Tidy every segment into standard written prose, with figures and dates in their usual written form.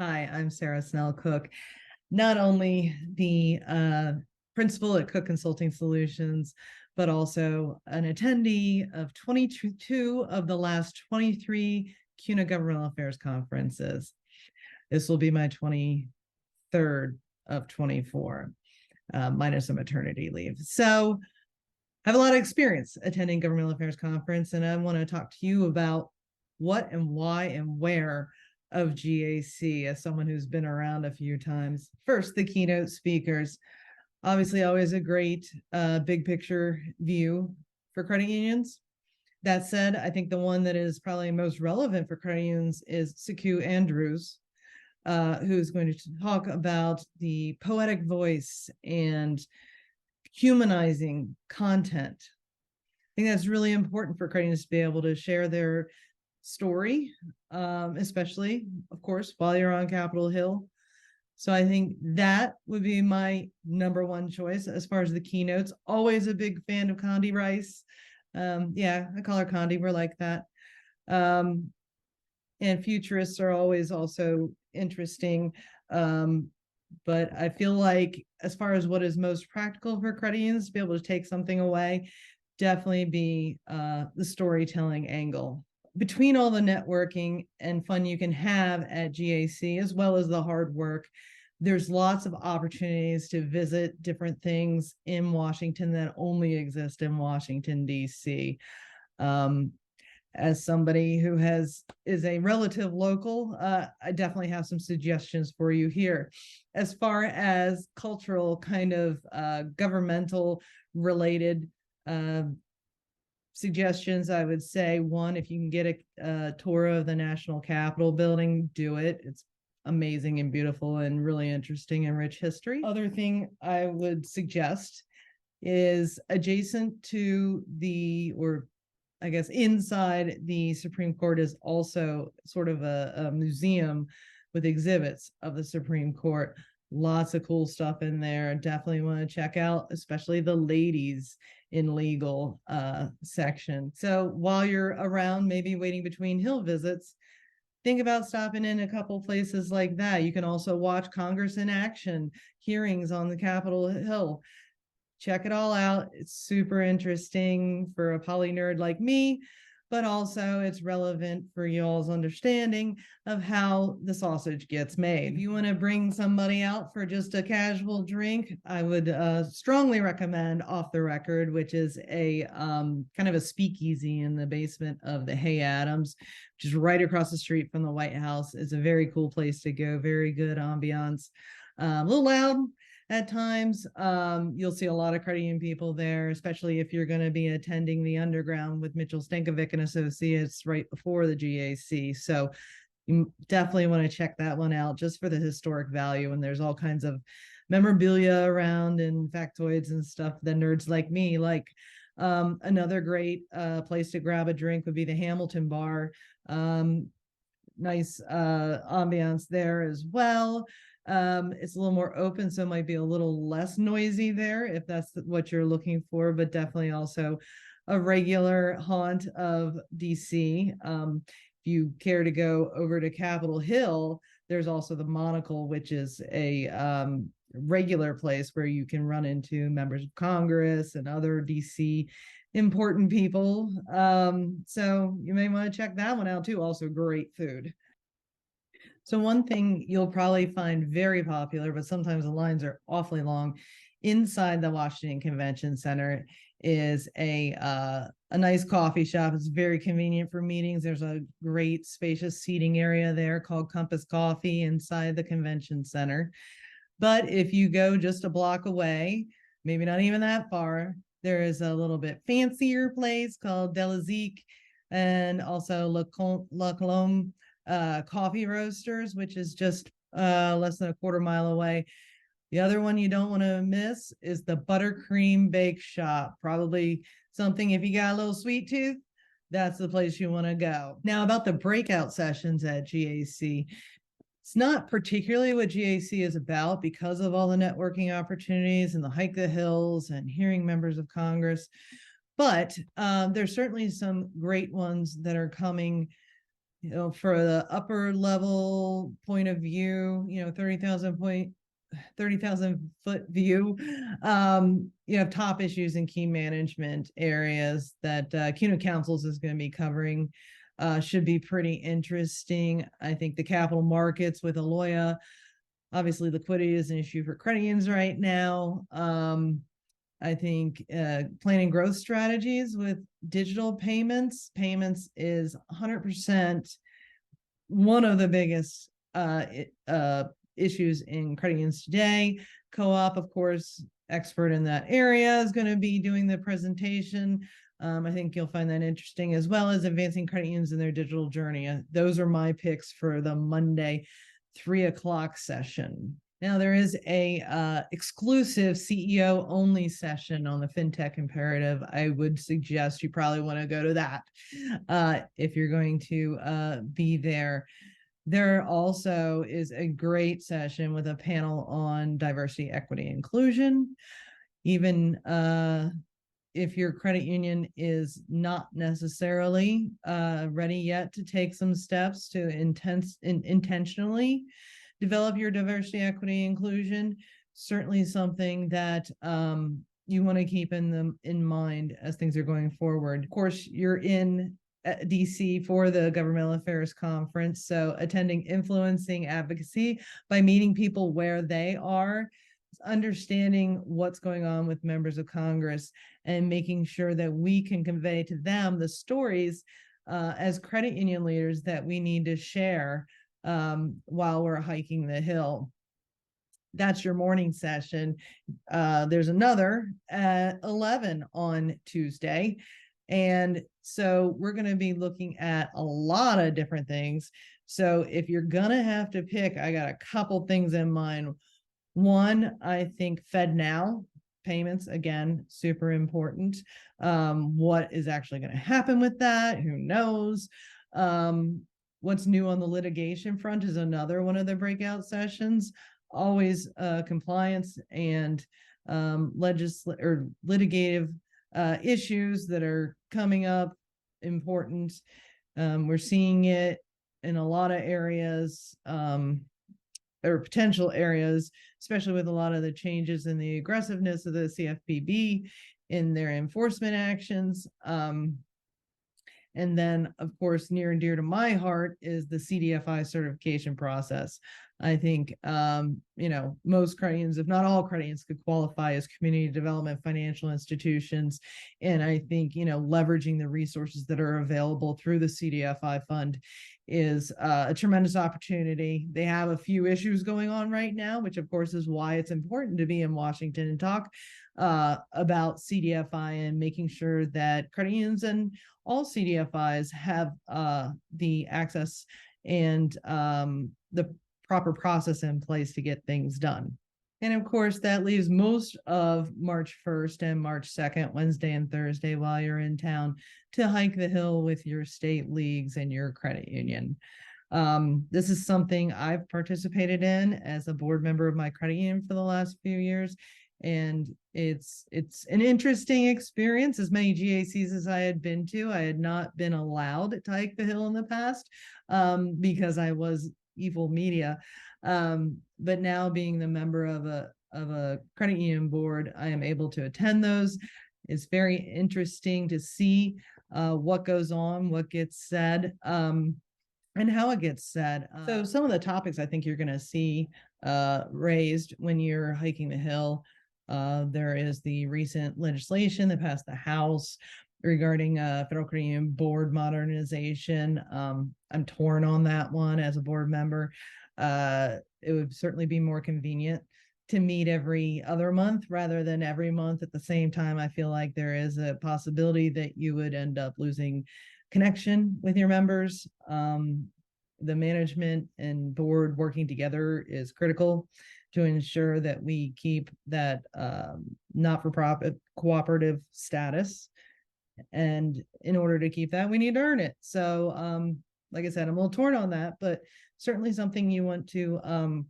Hi, I'm Sarah Snell Cooke, not only the principal at Cooke Consulting Solutions, but also an attendee of 22 of the last 23 CUNA Governmental Affairs Conferences. This will be my 23rd of 24, minus a maternity leave. So I have a lot of experience attending Governmental Affairs Conference, and I want to talk to you about what and why and where of GAC as someone who's been around a few times. First, the keynote speakers. Obviously, always a great big picture view for credit unions. That said, I think the one that is probably most relevant for credit unions is Sekou Andrews, who's going to talk about the poetic voice and humanizing content. I think that's really important for credit unions to be able to share their story, especially, of course, while you're on Capitol Hill. So I think that would be my number one choice as far as the keynotes. Always a big fan of Condi Rice. Yeah, I call her Condi. We're like that. And futurists are always also interesting. But I feel like as far as what is most practical for credit unions to be able to take something away, definitely be the storytelling angle. Between all the networking and fun you can have at GAC, as well as the hard work, there's lots of opportunities to visit different things in Washington that only exist in Washington, D.C. As somebody who is a relative local, I definitely have some suggestions for you here. As far as cultural kind of governmental related suggestions, I would say, one, if you can get a tour of the National Capitol building, do it. It's amazing and beautiful and really interesting and rich history. Other thing I would suggest is adjacent to or I guess inside the Supreme Court is also sort of a museum with exhibits of the Supreme Court. Lots of cool stuff in there. Definitely want to check out, especially the ladies in legal section. So while you're around, maybe waiting between Hill visits, think about stopping in a couple places like that. You can also watch Congress in action, hearings on the Capitol Hill. Check it all out. It's super interesting for a poly nerd like me, but also it's relevant for y'all's understanding of how the sausage gets made. If you want to bring somebody out for just a casual drink, I would strongly recommend Off the Record, which is a kind of a speakeasy in the basement of the Hay Adams, which is right across the street from the White House. It's a very cool place to go, very good ambiance. A little loud at times. You'll see a lot of credit union people there, especially if you're going to be attending the Underground with Mitchell Stankovic and Associates right before the GAC. So you definitely want to check that one out just for the historic value. And there's all kinds of memorabilia around and factoids and stuff that nerds like me like. Another great place to grab a drink would be the Hamilton Bar. Nice ambiance there as well. It's a little more open, so it might be a little less noisy there if that's what you're looking for, but definitely also a regular haunt of DC. If you care to go over to Capitol Hill, there's also the Monocle, which is a regular place where you can run into members of Congress and other DC important people. So you may want to check that one out too. Also great food. So one thing you'll probably find very popular, but sometimes the lines are awfully long, inside the Washington Convention Center is a nice coffee shop. It's very convenient for meetings. There's a great spacious seating area there called Compass Coffee inside the convention center. But if you go just a block away, maybe not even that far, there is a little bit fancier place called Delazique and also La Colombe Coffee Roasters, which is just less than a quarter mile away. The other one you don't want to miss is the Buttercream Bake Shop. Probably something, if you got a little sweet tooth, that's the place you want to go. Now, about the breakout sessions at GAC, it's not particularly what GAC is about because of all the networking opportunities and the hike the hills and hearing members of Congress. But there's certainly some great ones that are coming for the upper level point of view, 30,000 foot view, you have top issues and key management areas that CUNA Councils is going to be covering. Should be pretty interesting. I think the capital markets with Aloya, obviously liquidity is an issue for credit unions right now. I think planning growth strategies with digital payments is 100% one of the biggest issues in credit unions today. Co-op, of course, expert in that area, is going to be doing the presentation. I think you'll find that interesting, as well as advancing credit unions in their digital journey. Those are my picks for the Monday 3:00 session. Now there is a exclusive CEO only session on the FinTech imperative. I would suggest you probably want to go to that if you're going to be there. There also is a great session with a panel on diversity, equity, inclusion. Even if your credit union is not necessarily ready yet to take some steps to intentionally develop your diversity, equity, inclusion, certainly something that you want to keep in mind as things are going forward. Of course, you're in DC for the Governmental Affairs Conference, so attending influencing advocacy by meeting people where they are, understanding what's going on with members of Congress, and making sure that we can convey to them the stories as credit union leaders that we need to share while we're hiking the hill. That's your morning session. There's another at 11 on Tuesday. And so we're going to be looking at a lot of different things. So if you're going to have to pick, I got a couple things in mind. One, I think FedNow payments, again, super important. What is actually going to happen with that? Who knows? What's new on the litigation front is another one of the breakout sessions. Always compliance and litigative issues that are coming up, important. We're seeing it in a lot of areas, or potential areas, especially with a lot of the changes in the aggressiveness of the CFPB in their enforcement actions. And then, of course, near and dear to my heart is the CDFI certification process. I think, most credit unions, if not all credit unions, could qualify as community development financial institutions. And I think, leveraging the resources that are available through the CDFI fund is a tremendous opportunity. They have a few issues going on right now, which of course is why it's important to be in Washington and talk about CDFI and making sure that credit unions and all CDFIs have the access and the proper process in place to get things done. And of course, that leaves most of March 1st and March 2nd, Wednesday and Thursday, while you're in town, to hike the hill with your state leagues and your credit union. This is something I've participated in as a board member of my credit union for the last few years. And it's an interesting experience. As many GACs as I had been to, I had not been allowed to hike the hill in the past because I was evil media. But now being the member of a credit union board, I am able to attend those. It's very interesting to see what goes on, what gets said, and how it gets said. So some of the topics I think you're going to see raised when you're hiking the hill. There is the recent legislation that passed the House regarding federal credit union board modernization. I'm torn on that one as a board member. It would certainly be more convenient to meet every other month rather than every month at the same time. I feel like there is a possibility that you would end up losing connection with your members. The management and board working together is critical to ensure that we keep that not-for-profit cooperative status. And in order to keep that, we need to earn it. So, like I said, I'm a little torn on that, but certainly something you want to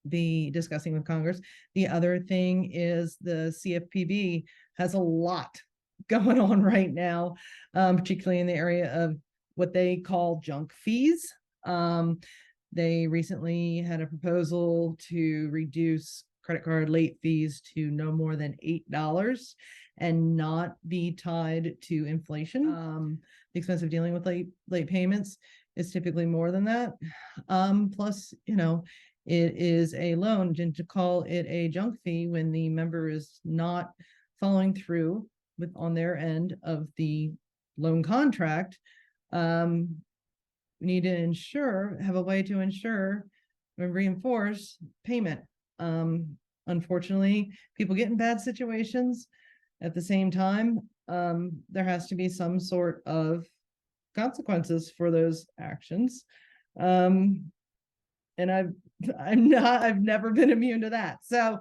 be discussing with Congress. The other thing is the CFPB has a lot going on right now, particularly in the area of what they call junk fees. They recently had a proposal to reduce credit card late fees to no more than $8 and not be tied to inflation. The expense of dealing with late payments is typically more than that. Plus, it is a loan, and to call it a junk fee when the member is not following through on their end of the loan contract, we need to have a way to ensure and reinforce payment. Unfortunately, people get in bad situations. At the same time, there has to be some sort of consequences for those actions. And I've never been immune to that. So,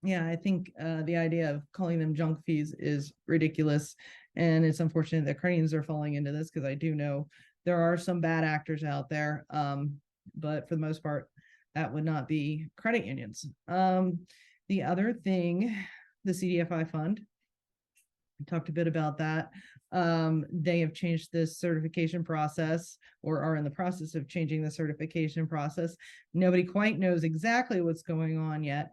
yeah, I think the idea of calling them junk fees is ridiculous. And it's unfortunate that credit unions are falling into this, because I do know there are some bad actors out there. But for the most part, that would not be credit unions. The other thing, the CDFI fund, we talked a bit about that. They have changed this certification process, or are in the process of changing the certification process. Nobody quite knows exactly what's going on yet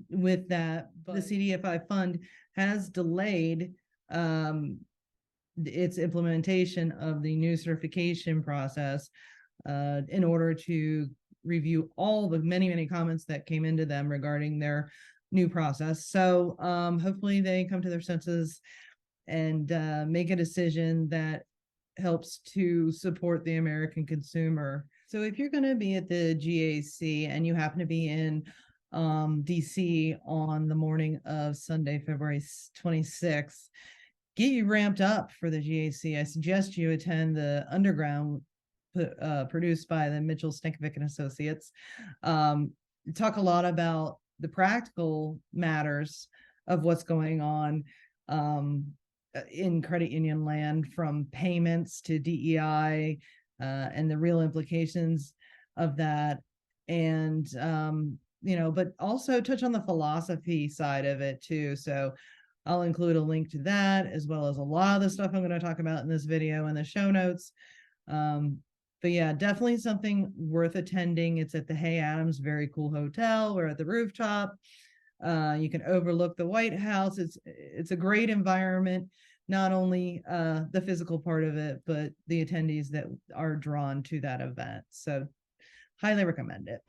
with that, but the CDFI fund has delayed its implementation of the new certification process in order to review all the many comments that came into them regarding their new process. So hopefully they come to their senses and make a decision that helps to support the American consumer. So if you're going to be at the GAC and you happen to be in DC on the morning of Sunday, February 26th, get you ramped up for the GAC. I suggest you attend the underground produced by the Mitchell, Stankovic and Associates. Talk a lot about the practical matters of what's going on in credit union land, from payments to DEI and the real implications of that. And, but also touch on the philosophy side of it too. So I'll include a link to that, as well as a lot of the stuff I'm going to talk about in this video in the show notes. But yeah, definitely something worth attending. It's at the Hay Adams, very cool hotel. We're at the rooftop. You can overlook the White House. It's a great environment, not only the physical part of it, but the attendees that are drawn to that event. So highly recommend it.